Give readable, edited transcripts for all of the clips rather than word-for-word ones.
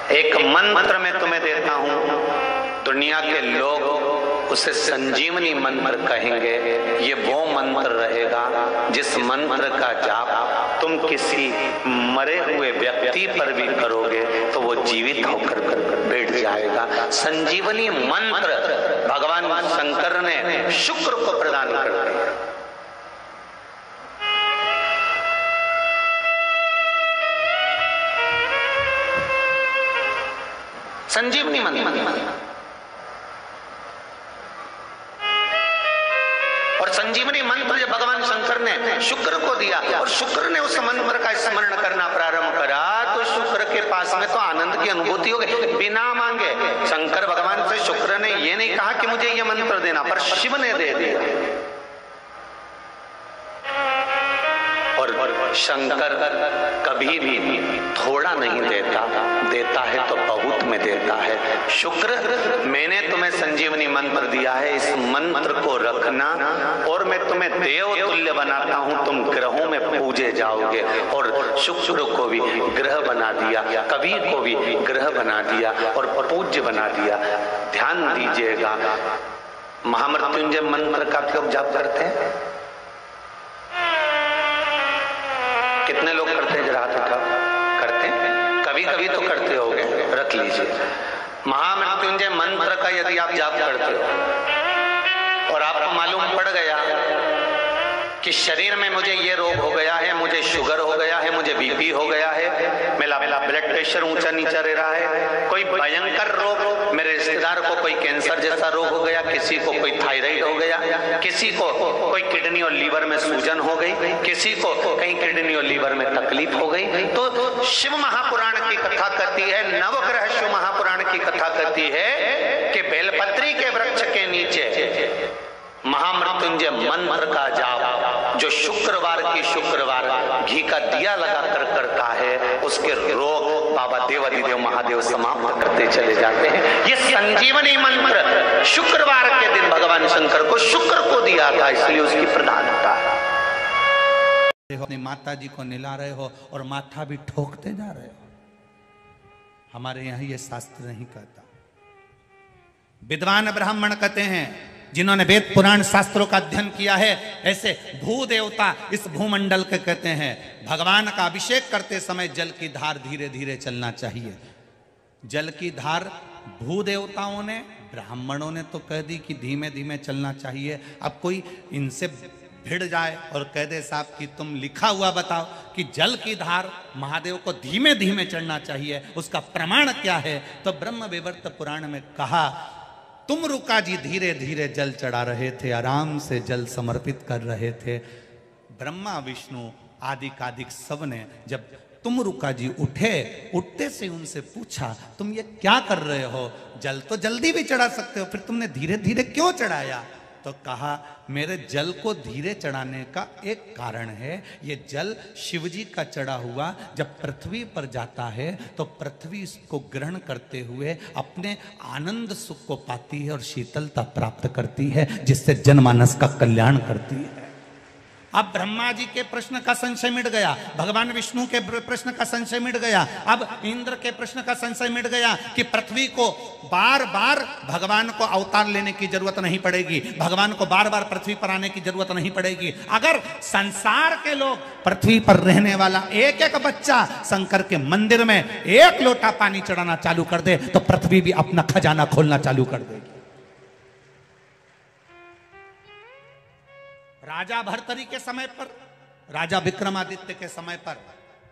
एक मंत्र मैं तुम्हें देता हूं, दुनिया के लोग उसे संजीवनी मंत्र कहेंगे। ये वो मंत्र रहेगा जिस मंत्र का जाप तुम किसी मरे हुए व्यक्ति पर भी करोगे तो वो जीवित होकर बैठ जाएगा। संजीवनी मंत्र भगवान शंकर ने शुक्र को प्रदान कर दिया। संजीवनी मंत्र, और संजीवनी मंत्र जब भगवान शंकर ने शुक्र को दिया और शुक्र ने उस मंत्र का स्मरण करना प्रारंभ करा तो शुक्र के पास में तो आनंद की अनुभूति हो गई बिना मांगे। शंकर भगवान से शुक्र ने ये नहीं कहा कि मुझे ये मंत्र देना, पर शिव ने दे दिया। और शंकर कभी भी थोड़ा नहीं देता, देता है तो बहुत में देता है। शुक्र, मैंने तुम्हें संजीवनी मंत्र दिया है, इस मंत्र को रखना और मैं तुम्हें देव तुल्य बनाता हूं, तुम ग्रहों में पूजे जाओगे। और शुक्र को भी ग्रह बना दिया, कवि को भी ग्रह बना दिया और पूज्य बना दिया। ध्यान दीजिएगा, महामृत्युंजय मंत्र का क्यों जाप करते हैं? कितने लोग करते हैं? जरा हाथ उठाओ। करते हैं? कभी कभी तो करते होगे, रख लीजिए। महामृत्युंजय मंत्र का यदि आप जाप करते हो और आपको मालूम पड़ गया कि शरीर में मुझे ये रोग हो गया है, मुझे शुगर हो गया है, मुझे बीपी हो गया है, मेरा ब्लड प्रेशर ऊंचा नीचा रह रहा है, कोई भयंकर रोग, मेरे रिश्तेदार को कोई कैंसर जैसा रोग हो गया, किसी को कोई थायराइड हो गया, किसी को कोई किडनी और लीवर में सूजन हो गई, किसी को कहीं किडनी और लीवर में तकलीफ हो गई, तो शिव महापुराण की कथा कहती है, नवग्रह शिव महापुराण की कथा कहती है कि बेलपत्री के वृक्ष के नीचे महामृत्युंजय मंत्र का जाप जो शुक्रवार की शुक्रवार घी का दिया लगा कर करता है, उसके रोग बाबा देवाधिदेव महादेव समाप्त करते चले जाते हैं। ये संजीवनी मंत्र शुक्रवार के दिन भगवान शंकर को शुक्र को दिया था, इसलिए उसकी प्रधानता है। अपनी माता जी को निला रहे हो और माथा भी ठोकते जा रहे हो। हमारे यहाँ ये शास्त्र नहीं कहता। विद्वान ब्राह्मण कहते हैं, जिन्होंने वेद पुराण शास्त्रों का अध्ययन किया है, ऐसे भू देवता इस भूमंडल के कहते हैं भगवान का अभिषेक करते समय जल की धार धीरे धीरे चलना चाहिए। जल की धार भू देवताओं ने, ब्राह्मणों ने तो कह दी कि धीमे धीमे चलना चाहिए। अब कोई इनसे भिड़ जाए और कह दे साहब कि तुम लिखा हुआ बताओ कि जल की धार महादेव को धीमे धीमे चढ़ना चाहिए, उसका प्रमाण क्या है? तो ब्रह्म विवर्त पुराण में कहा, तुम रुका जी धीरे धीरे जल चढ़ा रहे थे, आराम से जल समर्पित कर रहे थे। ब्रह्मा विष्णु आदि कादिक सब ने जब तुम रुका जी उठे, उठते से उनसे पूछा तुम ये क्या कर रहे हो? जल तो जल्दी भी चढ़ा सकते हो, फिर तुमने धीरे धीरे क्यों चढ़ाया? तो कहा मेरे जल को धीरे चढ़ाने का एक कारण है, ये जल शिवजी का चढ़ा हुआ जब पृथ्वी पर जाता है तो पृथ्वी इसको ग्रहण करते हुए अपने आनंद सुख को पाती है और शीतलता प्राप्त करती है, जिससे जनमानस का कल्याण करती है। अब ब्रह्मा जी के प्रश्न का संशय मिट गया, भगवान विष्णु के प्रश्न का संशय मिट गया, अब इंद्र के प्रश्न का संशय मिट गया कि पृथ्वी को बार बार भगवान को अवतार लेने की जरूरत नहीं पड़ेगी, भगवान को बार बार पृथ्वी पर आने की जरूरत नहीं पड़ेगी। अगर संसार के लोग पृथ्वी पर रहने वाला एक एक बच्चा शंकर के मंदिर में एक लोटा पानी चढ़ाना चालू कर दे तो पृथ्वी भी अपना खजाना खोलना चालू कर देगी। राजा भर्तरी के समय पर, राजा विक्रमादित्य के समय पर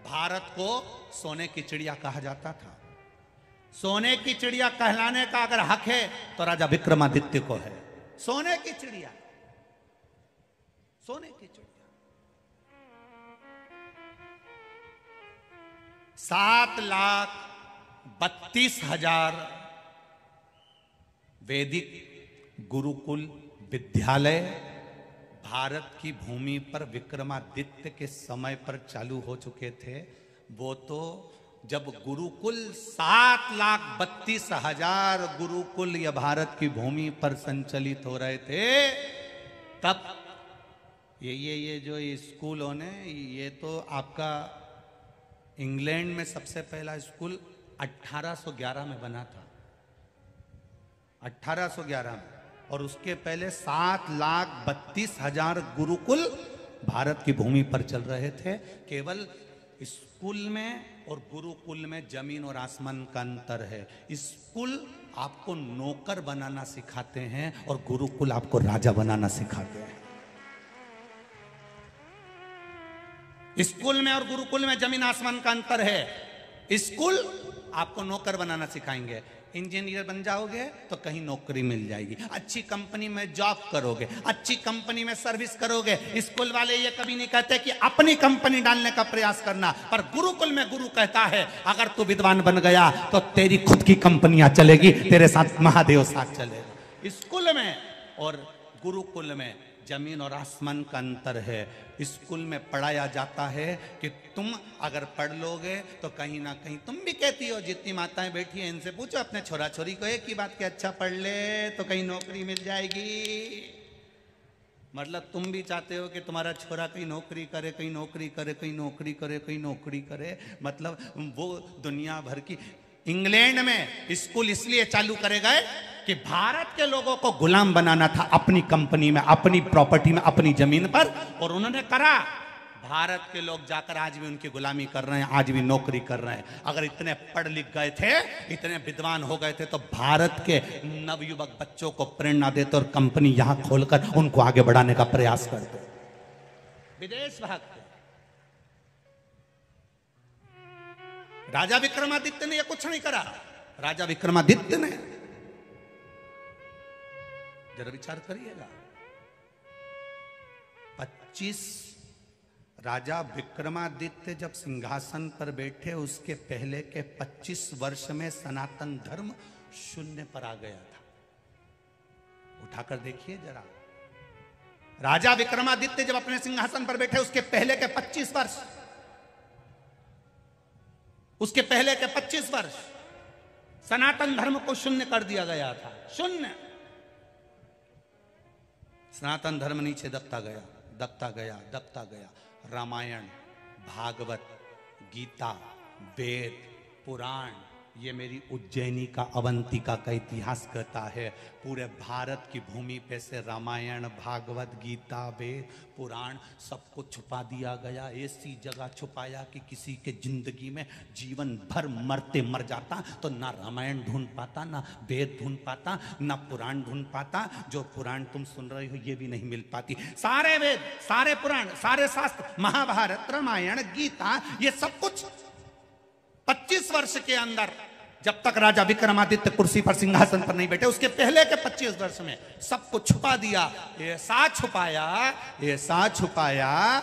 भारत को सोने की चिड़िया कहा जाता था। सोने की चिड़िया कहलाने का अगर हक है तो राजा विक्रमादित्य को है। सोने की चिड़िया, सोने की चिड़िया। 7,32,000 वैदिक गुरुकुल विद्यालय भारत की भूमि पर विक्रमादित्य के समय पर चालू हो चुके थे। वो तो जब गुरुकुल 7,32,000 गुरुकुल या भारत की भूमि पर संचालित हो रहे थे, तब ये जो स्कूल होने, ये तो आपका इंग्लैंड में सबसे पहला स्कूल 1811 में बना था, 1811 में। और उसके पहले 7,32,000 गुरुकुल भारत की भूमि पर चल रहे थे। केवल स्कूल में और गुरुकुल में जमीन और आसमान का अंतर है। स्कूल आपको नौकर बनाना सिखाते हैं और गुरुकुल आपको राजा बनाना सिखाते हैं। स्कूल में और गुरुकुल में जमीन आसमान का अंतर है। स्कूल आपको नौकर बनाना सिखाएंगे, इंजीनियर बन जाओगे तो कहीं नौकरी मिल जाएगी, अच्छी कंपनी में जॉब करोगे, अच्छी कंपनी में सर्विस करोगे। स्कूल वाले ये कभी नहीं कहते कि अपनी कंपनी डालने का प्रयास करना, पर गुरुकुल में गुरु कहता है अगर तू विद्वान बन गया तो तेरी खुद की कंपनियां चलेगी, तेरे साथ महादेव साथ चलेगा। स्कूल में और गुरुकुल में जमीन और आसमान का अंतर है। स्कूल में पढ़ाया जाता है कि तुम अगर पढ़ लोगे तो कहीं ना कहीं, तुम भी कहती हो, जितनी माताएं बैठी हैं इनसे पूछो अपने छोरा छोरी को एक ही बात कि अच्छा पढ़ ले तो कहीं नौकरी मिल जाएगी। मतलब तुम भी चाहते हो कि तुम्हारा छोरा कहीं नौकरी करे, कहीं नौकरी करे, कहीं नौकरी करे, कहीं नौकरी करे। मतलब वो दुनिया भर की। इंग्लैंड में स्कूल इसलिए चालू करे गए कि भारत के लोगों को गुलाम बनाना था अपनी कंपनी में, अपनी प्रॉपर्टी में, अपनी जमीन पर, और उन्होंने करा। भारत के लोग जाकर आज भी उनकी गुलामी कर रहे हैं, आज भी नौकरी कर रहे हैं। अगर इतने पढ़ लिख गए थे, इतने विद्वान हो गए थे तो भारत के नवयुवक बच्चों को प्रेरणा देते और कंपनी यहां खोलकर उनको आगे बढ़ाने का प्रयास करते। विदेश भागते। राजा विक्रमादित्य ने यह कुछ नहीं करा। राजा विक्रमादित्य ने, जरा विचार करिएगा, 25 राजा विक्रमादित्य जब सिंहासन पर बैठे उसके पहले के 25 वर्ष में सनातन धर्म शून्य पर आ गया था। उठाकर देखिए जरा, राजा विक्रमादित्य जब अपने सिंहासन पर बैठे उसके पहले के 25 वर्ष, उसके पहले के 25 वर्ष सनातन धर्म को शून्य कर दिया गया था। शून्य। सनातन धर्म नीचे दबता गया, दबता गया, दबता गया। रामायण, भागवत, गीता, वेद, पुराण, ये मेरी उज्जैनी का, अवंतिका का इतिहास कहता है। पूरे भारत की भूमि पे से रामायण, भागवत, गीता, वेद, पुराण सबको छुपा दिया गया। ऐसी जगह छुपाया कि किसी के जिंदगी में जीवन भर मरते मर जाता तो ना रामायण ढूंढ पाता, ना वेद ढूंढ पाता, ना पुराण ढूंढ पाता। जो पुराण तुम सुन रहे हो ये भी नहीं मिल पाती। सारे वेद, सारे पुराण, सारे शास्त्र, महाभारत, रामायण, गीता, ये सब कुछ 25 वर्ष के अंदर, जब तक राजा विक्रमादित्य कुर्सी पर, सिंहासन पर नहीं बैठे, उसके पहले के 25 वर्ष में सबको छुपा दिया। ऐसा छुपाया, ऐसा छुपाया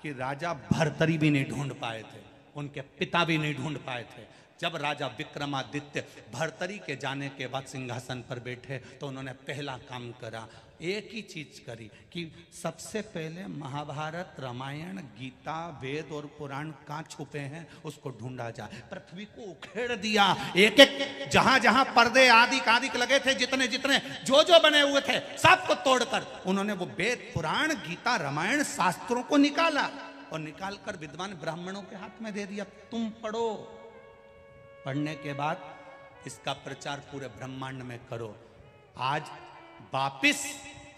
कि राजा भर्तरी भी नहीं ढूंढ पाए थे, उनके पिता भी नहीं ढूंढ पाए थे। जब राजा विक्रमादित्य भर्तरी के जाने के बाद सिंहासन पर बैठे तो उन्होंने पहला काम करा, एक ही चीज करी कि सबसे पहले महाभारत, रामायण, गीता, वेद और पुराण कहाँ छुपे हैं उसको ढूंढा जाए। पृथ्वी को उखेड़ दिया, एक एक जहां जहां पर्दे आदि आदि लगे थे, जितने जितने जो जो बने हुए थे सबको तोड़कर उन्होंने वो वेद, पुराण, गीता, रामायण, शास्त्रों को निकाला और निकालकर विद्वान ब्राह्मणों के हाथ में दे दिया, तुम पढ़ो। पढ़ने के बाद इसका प्रचार पूरे ब्रह्मांड में करो। आज वापिस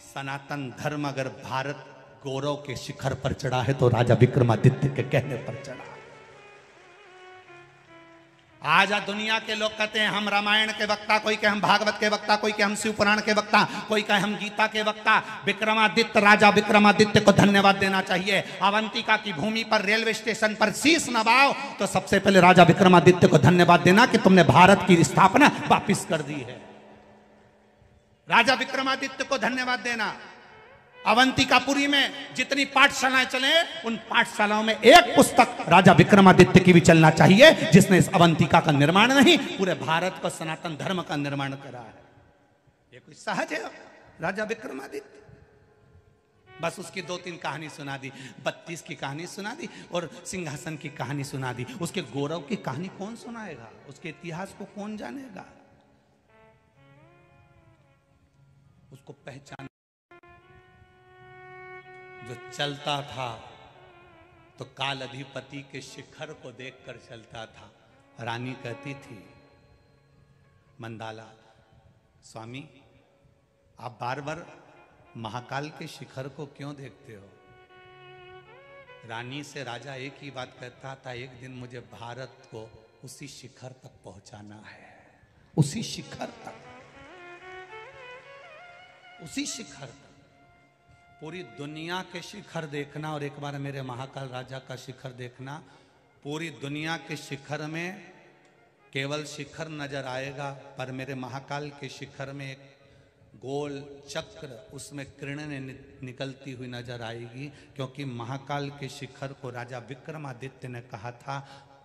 सनातन धर्म अगर भारत गौरव के शिखर पर चढ़ा है तो राजा विक्रमादित्य के कहने पर चढ़ा। आज दुनिया के लोग कहते हैं हम रामायण के वक्ता, कोई कहे हम भागवत के वक्ता, कोई कहे हम शिव पुराण के वक्ता, कोई कहे हम गीता के वक्ता। विक्रमादित्य, राजा विक्रमादित्य को धन्यवाद देना चाहिए। अवंतिका की भूमि पर रेलवे स्टेशन पर शीश नवाओ तो सबसे पहले राजा विक्रमादित्य को धन्यवाद देना कि तुमने भारत की स्थापना वापिस कर दी है। राजा विक्रमादित्य को धन्यवाद देना। अवंतिकापुरी में जितनी पाठशालाएं चले, उन पाठशालाओं में एक पुस्तक राजा विक्रमादित्य की भी चलना चाहिए, जिसने इस अवंतिका का निर्माण नहीं, पूरे भारत को सनातन धर्म का निर्माण करा है। ये कोई सहज है राजा विक्रमादित्य? बस उसकी 2-3 कहानी सुना दी, 32 की कहानी सुना दी और सिंहासन की कहानी सुना दी। उसके गौरव की कहानी कौन सुनाएगा? उसके इतिहास को कौन जानेगा? उसको पहचान जो चलता था तो काल अधिपति के शिखर को देखकर चलता था। रानी कहती थी, मंदाला स्वामी आप बार बार महाकाल के शिखर को क्यों देखते हो? रानी से राजा एक ही बात कहता था, एक दिन मुझे भारत को उसी शिखर तक पहुंचाना है, उसी शिखर तक, उसी शिखर तक। पूरी दुनिया के शिखर देखना और एक बार मेरे महाकाल राजा का शिखर देखना। पूरी दुनिया के शिखर में केवल शिखर नजर आएगा, पर मेरे महाकाल के शिखर में एक गोल चक्र, उसमें किरणें निकलती हुई नजर आएगी, क्योंकि महाकाल के शिखर को राजा विक्रमादित्य ने कहा था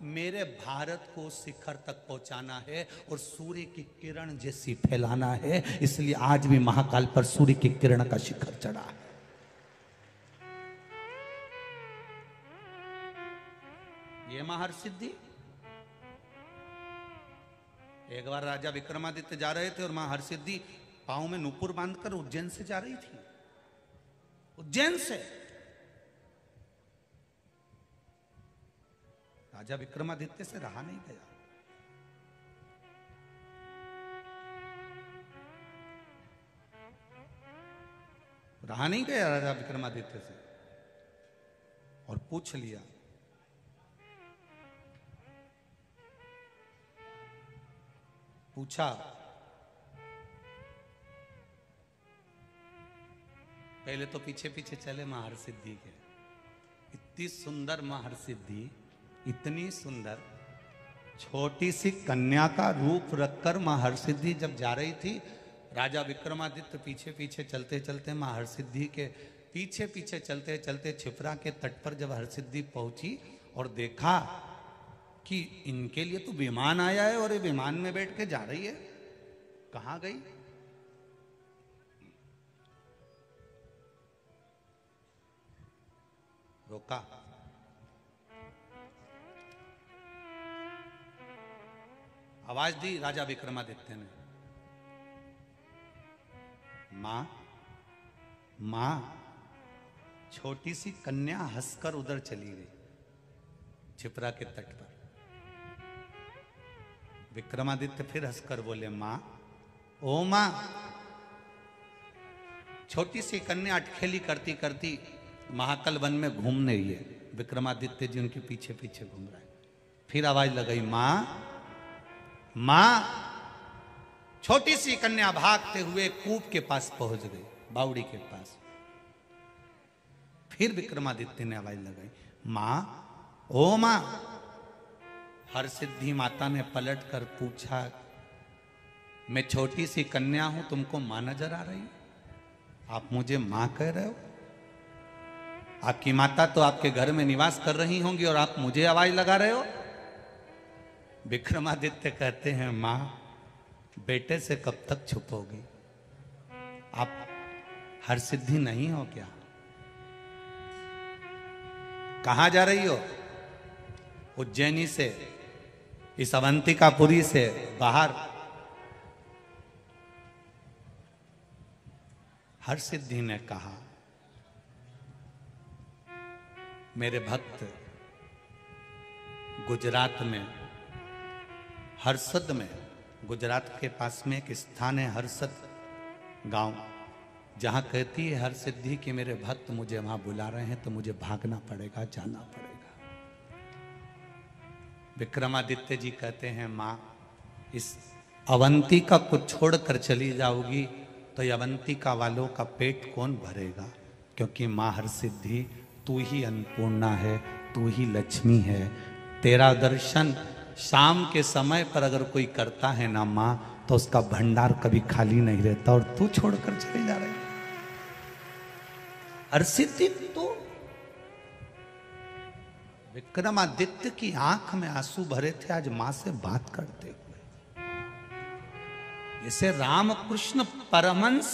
मेरे भारत को शिखर तक पहुंचाना है और सूर्य की किरण जैसी फैलाना है। इसलिए आज भी महाकाल पर सूर्य की किरण का शिखर चढ़ा है। ये महाहरसिद्धि। एक बार राजा विक्रमादित्य जा रहे थे और महाहरसिद्धि पांव में नूपुर बांधकर उज्जैन से जा रही थी, उज्जैन से। राजा विक्रमादित्य से रहा नहीं गया। रहा नहीं गया राजा विक्रमादित्य से, और पूछ लिया, पूछा पहले तो पीछे पीछे चले महाहरसिद्धि के। इतनी सुंदर महाहरसिद्धि, इतनी सुंदर, छोटी सी कन्या का रूप रखकर महाहरसिद्धि जब जा रही थी, राजा विक्रमादित्य पीछे पीछे चलते चलते महाहरसिद्धि के पीछे पीछे चलते चलते क्षिप्रा के तट पर जब हरसिद्धि पहुंची और देखा कि इनके लिए तो विमान आया है और ये विमान में बैठ के जा रही है, कहां गई? रोका। आवाज दी राजा विक्रमादित्य ने, मां मां। छोटी सी कन्या हंसकर उधर चली गई क्षिप्रा के तट पर। विक्रमादित्य फिर हंसकर बोले, मां, ओ मां। छोटी सी कन्या अटखेली करती करती महाकाल वन में घूम रही है। विक्रमादित्य जी उनके पीछे पीछे घूम रहे हैं। फिर आवाज लगाई, मां मां। छोटी सी कन्या भागते हुए कूप के पास पहुंच गई, बावड़ी के पास। फिर विक्रमादित्य ने आवाज लगाई, मां, ओ मां। हरसिद्धि माता ने पलट कर पूछा, मैं छोटी सी कन्या हूं, तुमको मां नजर आ रही? आप मुझे मां कह रहे हो? आपकी माता तो आपके घर में निवास कर रही होंगी और आप मुझे आवाज लगा रहे हो? विक्रमादित्य कहते हैं, मां, बेटे से कब तक छुपोगी? आप हरसिद्धि नहीं हो क्या? कहां जा रही हो? उज्जैनी से, इस अवंतिकापुरी से बाहर। हरसिद्धि ने कहा, मेरे भक्त गुजरात में, हरसद में, गुजरात के पास में एक स्थान है हरसद गांव, जहां कहती है हरसिद्धि कि मेरे भक्त मुझे वहां बुला रहे हैं तो मुझे भागना पड़ेगा, जाना पड़ेगा। विक्रमादित्य जी कहते हैं, मां, इस अवंतिका को छोड़कर चली जाओगी तो ये अवंतिका वालों का पेट कौन भरेगा? क्योंकि मां हरसिद्धि, तू ही अन्नपूर्णा है, तू ही लक्ष्मी है। तेरा दर्शन शाम के समय पर अगर कोई करता है ना मां, तो उसका भंडार कभी खाली नहीं रहता, और तू छोड़कर चली जा रही। हरसिद्धि तो विक्रमादित्य की आंख में आंसू भरे थे आज मां से बात करते हुए। जैसे रामकृष्ण परमहंस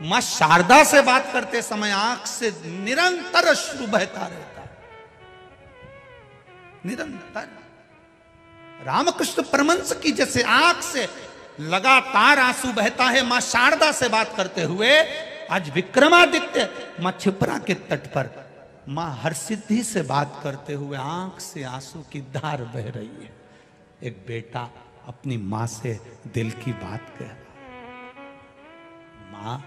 मां शारदा से बात करते समय आंख से निरंतर अश्रु बहता रहता, निरंतर। रामकृष्ण परमहंस की जैसे आंख से लगातार आंसू बहता है मां शारदा से बात करते हुए, आज विक्रमादित्य मां क्षिप्रा के तट पर मां हरसिद्धि से बात करते हुए आंख से आंसू की धार बह रही है। एक बेटा अपनी मां से दिल की बात कह रहा, मां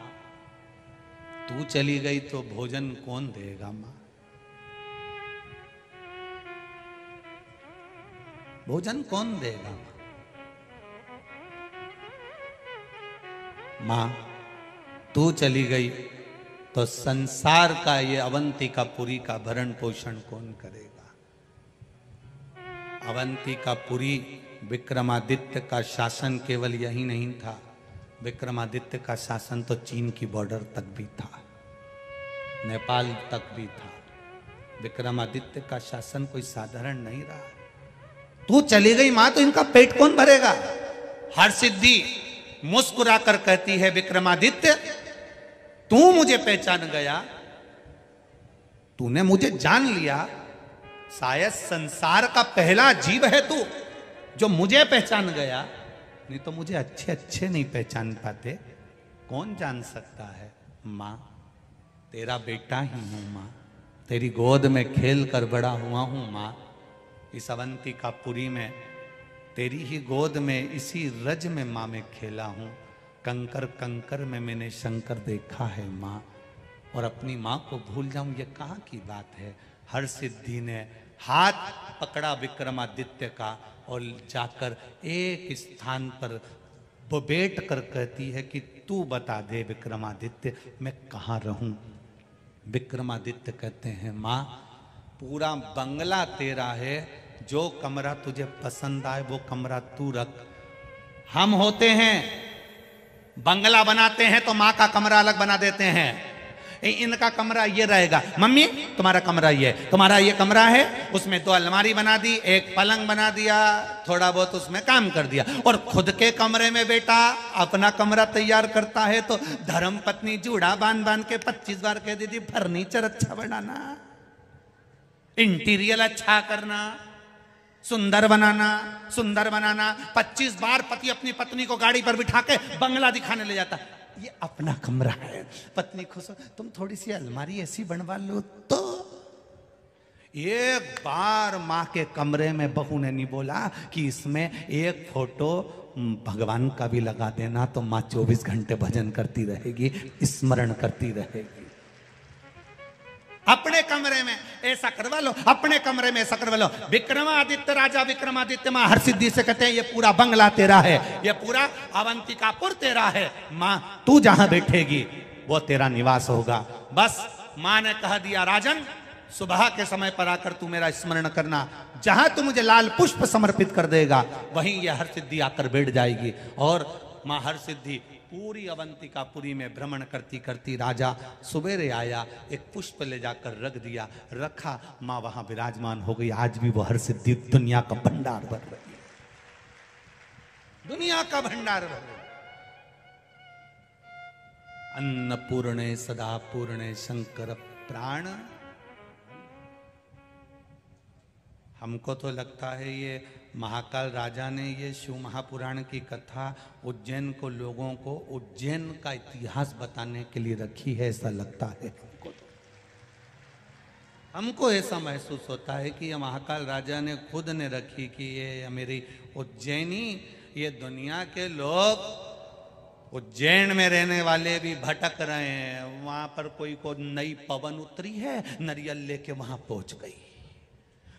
तू चली गई तो भोजन कौन देगा मां? भोजन कौन देगा मां? तू चली गई तो संसार का ये अवंतिकापुरी का भरण पोषण कौन करेगा? अवंतिकापुरी विक्रमादित्य का शासन केवल यही नहीं था, विक्रमादित्य का शासन तो चीन की बॉर्डर तक भी था, नेपाल तक भी था। विक्रमादित्य का शासन कोई साधारण नहीं रहा। तू चली गई मां तो इनका पेट कौन भरेगा? हरसिद्धि मुस्कुराकर कहती है, विक्रमादित्य तू मुझे पहचान गया, तूने मुझे जान लिया, शायद संसार का पहला जीव है तू जो मुझे पहचान गया, नहीं तो मुझे अच्छे अच्छे नहीं पहचान पाते। कौन जान सकता है मां, तेरा बेटा ही हूं मां, तेरी गोद में खेल कर बड़ा हुआ हूं मां। इस अवंतिकापुरी में तेरी ही गोद में इसी रज में मां में खेला हूं। कंकर कंकर में मैंने शंकर देखा है मां, और अपनी मां को भूल जाऊं ये कहां की बात है? हरसिद्धि ने हाथ पकड़ा विक्रमादित्य का और जाकर एक स्थान पर वो बैठ कर कहती है कि तू बता दे विक्रमादित्य मैं कहाँ रहूं। विक्रमादित्य कहते हैं मां पूरा बंगला तेरा है, जो कमरा तुझे पसंद आए वो कमरा तू रख। हम होते हैं बंगला बनाते हैं तो मां का कमरा अलग बना देते हैं, इनका कमरा ये रहेगा, मम्मी तुम्हारा कमरा ये, तुम्हारा ये कमरा है, उसमें 2 अलमारी बना दी, एक पलंग बना दिया, थोड़ा बहुत उसमें काम कर दिया। और खुद के कमरे में बेटा अपना कमरा तैयार करता है तो धर्म पत्नी जूड़ा बांध बांध के 25 बार कह देती फर्नीचर अच्छा बनाना, इंटीरियर अच्छा करना, सुंदर बनाना, सुंदर बनाना। 25 बार पति अपनी पत्नी को गाड़ी पर बिठा के बंगला दिखाने ले जाता, ये अपना कमरा है। पत्नी खुश हो, तुम थोड़ी सी अलमारी ऐसी बनवा लो तो। एक बार मां के कमरे में बहू ने नहीं बोला कि इसमें एक फोटो भगवान का भी लगा देना, तो मां 24 घंटे भजन करती रहेगी, स्मरण करती रहेगी। अपने कमरे में ऐसा करवा लो, अपने कमरे में ऐसा करवा लो। विक्रमादित्य राजा विक्रमादित्य मां हरसिद्धि से कहते हैं ये पूरा बंगला तेरा है, ये पूरा अवंतिकापुर तेरा है, मां तू जहां बैठेगी वो तेरा निवास होगा। बस मां ने कह दिया राजन सुबह के समय पर आकर तू मेरा स्मरण करना, जहां तू मुझे लाल पुष्प समर्पित कर देगा वहीं यह हरसिद्धि आकर बैठ जाएगी। और मां हरसिद्धि पूरी अवंतिकापुरी में भ्रमण करती करती राजा सुबेरे आया, एक पुष्प ले जाकर रख दिया, रखा, मां वहां विराजमान हो गई। आज भी वो हरसिद्धि दुनिया का भंडार भर रही है, दुनिया का भंडार भर रही। अन्नपूर्णे सदा पूर्णे शंकर प्राण। हमको तो लगता है ये महाकाल राजा ने ये शिव महापुराण की कथा उज्जैन को लोगों को उज्जैन का इतिहास बताने के लिए रखी है, ऐसा लगता है हमको ऐसा महसूस होता है कि ये महाकाल राजा ने खुद ने रखी कि ये मेरी उज्जैनी, ये दुनिया के लोग उज्जैन में रहने वाले भी भटक रहे हैं, वहां पर कोई को नई पवन उतरी है, नरियल लेके वहां पहुंच गई,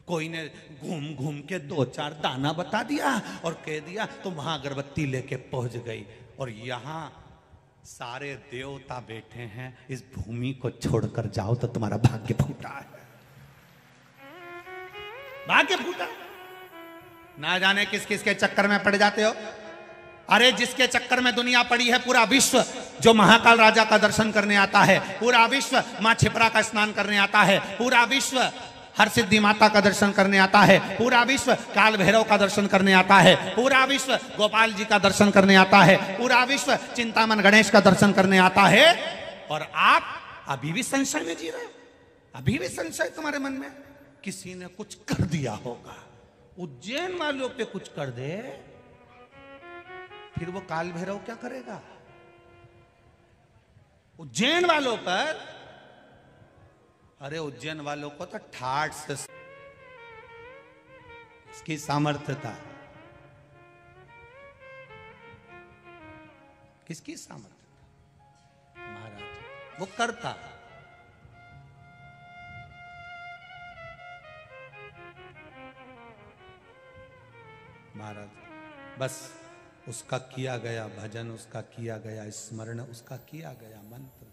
कोई ने घूम घूम के 2-4 दाना बता दिया और कह दिया तो वहां अगरबत्ती लेके पहुंच गई। और यहां सारे देवता बैठे हैं, इस भूमि को छोड़कर जाओ तो तुम्हारा भाग्य फूटा है, भाग्य फूटा। ना जाने किस किस के चक्कर में पड़ जाते हो। अरे जिसके चक्कर में दुनिया पड़ी है, पूरा विश्व जो महाकाल राजा का दर्शन करने आता है, पूरा विश्व मां छिपरा का स्नान करने आता है, पूरा विश्व हरसिद्धि माता का दर्शन करने आता है, पूरा विश्व काल भैरव का दर्शन करने आता है, पूरा विश्व गोपाल जी का दर्शन करने आता है, पूरा विश्व चिंतामन गणेश का दर्शन करने आता है। और आप अभी भी संशय में जी रहे हो, अभी भी संशय तुम्हारे मन में, किसी ने कुछ कर दिया होगा। उज्जैन वालों पे कुछ कर दे फिर वो काल भैरव क्या करेगा? उज्जैन वालों पर, अरे उज्जैन वालों को तो ठाठ से इसकी सामर्थ्य था, किसकी सामर्थ्य था? महाराज वो करता। महाराज बस उसका किया गया भजन, उसका किया गया स्मरण, उसका किया गया मंत्र